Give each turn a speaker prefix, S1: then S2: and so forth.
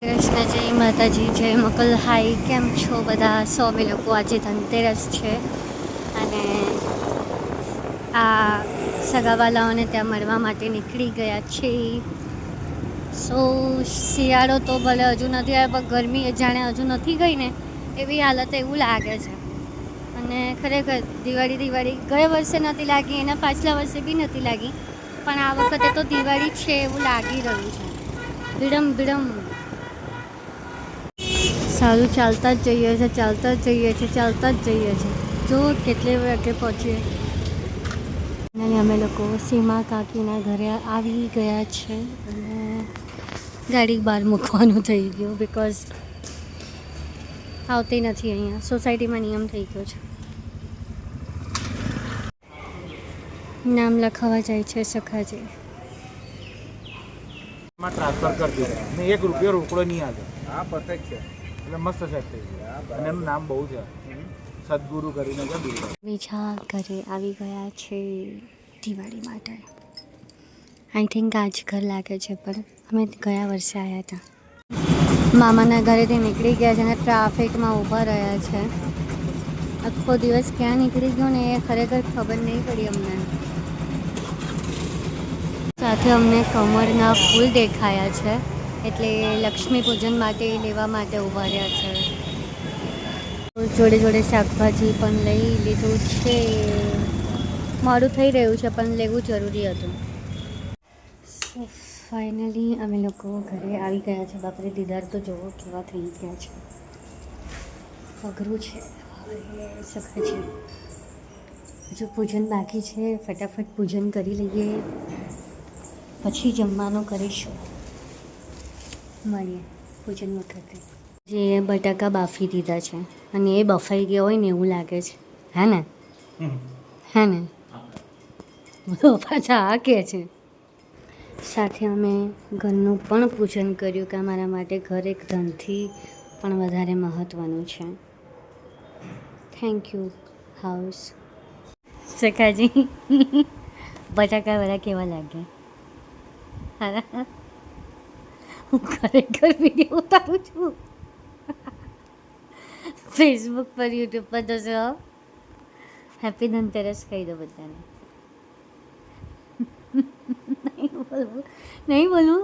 S1: કૃષ્ણ, જય માતાજી, જય મકલ. હાઈ, કેમ છો બધા? અમે લોકો આજે ધનતેરસ છે અને આ સગાવાલાઓને ત્યાં મળવા માટે નીકળી ગયા છે. શિયાળો તો ભલે હજુ નથી આવ્યો, પણ ગરમી જાણે હજુ નથી ગઈ ને એવી હાલત એવું લાગે છે. અને ખરેખર દિવાળી ગયા વર્ષે નથી લાગી, એના પાછલા વર્ષે બી નથી લાગી, પણ આ વખતે તો દિવાળી છે એવું લાગી રહ્યું છે. ભીડમ ભીડમ સારું, ચાલતા જ જઈએ છીએ, ચાલતા જ જઈએ છીએ, ચાલતા જ જઈએ છીએ. જો કેટલે વાગે પહોંચીએ. અને અમે લોકો સીમા કાકીના ઘરે આવી ગયા છે અને ગાડી બહાર મૂકવાનું થઈ ગયું, બિકોઝ આવતી નથી. અહીંયા સોસાયટીમાં નિયમ થઈ ગયો છે. નામ લખાવા જાય છે સખાજી.
S2: ટ્રાન્સફર કરી દીધા ને ₹1 રોકડો નહીં આવે. હા, પરફેક્ટ છે, એટલે મસ્ત સેટ થઈ ગયું. અને એનું નામ બહુ છે, સદગુરુ કરીને છે.
S1: બીજા ઘરે આવી ગયા છે દિવાળી માટે. આઈ થિંક આજ ઘર લાગે છે, પણ અમે ગયા વર્ષે આવ્યા હતા. મામાના ઘરેથી નીકળી ગયા છે અને ટ્રાફિકમાં ઊભા રહ્યા છે. આખો દિવસ ક્યાં નીકળી ગયો ને એ ખરેખર ખબર નહીં પડી અમને. સાથે અમને કમળના ફૂલ દેખાયા છે, એટલે લક્ષ્મી પૂજન માટે લેવા માટે ઊભા રહ્યા છે. જોડે જોડે શાકભાજી પણ લઈ લીધું છે. મોડું થઈ રહ્યું છે, પણ લેવું જરૂરી હતું. ફાઇનલી અમે લોકો ઘરે આવી ગયા છે. બાપરે, દીદાર તો જોવો કેવા થઈ ગયા છે. અઘરું છે સખાજી. હજુ પૂજન બાકી છે. ફટાફટ પૂજન કરી લઈએ, પછી જમવાનું કરીશું. મળીએ પૂજન વખતે. જે બટાકા બાફી દીધા છે અને એ બફાઈ ગયા હોય ને એવું લાગે છે. હે ને બધો પાછા આ કે છે. સાથે અમે ઘરનું પણ પૂજન કર્યું કે અમારા માટે ઘર એક ધનથી પણ વધારે મહત્ત્વનું છે. થેન્ક યુ હાઉસ. સખાજી, બટાકાવાળા કેવા લાગ્યા? હું ખરેખર વિડીયો ઉતારું છું ફેસબુક પર, યુટ્યુબ પર. તો હેપી ધનતેરસ કહી દો બધાને. નહીં બોલવું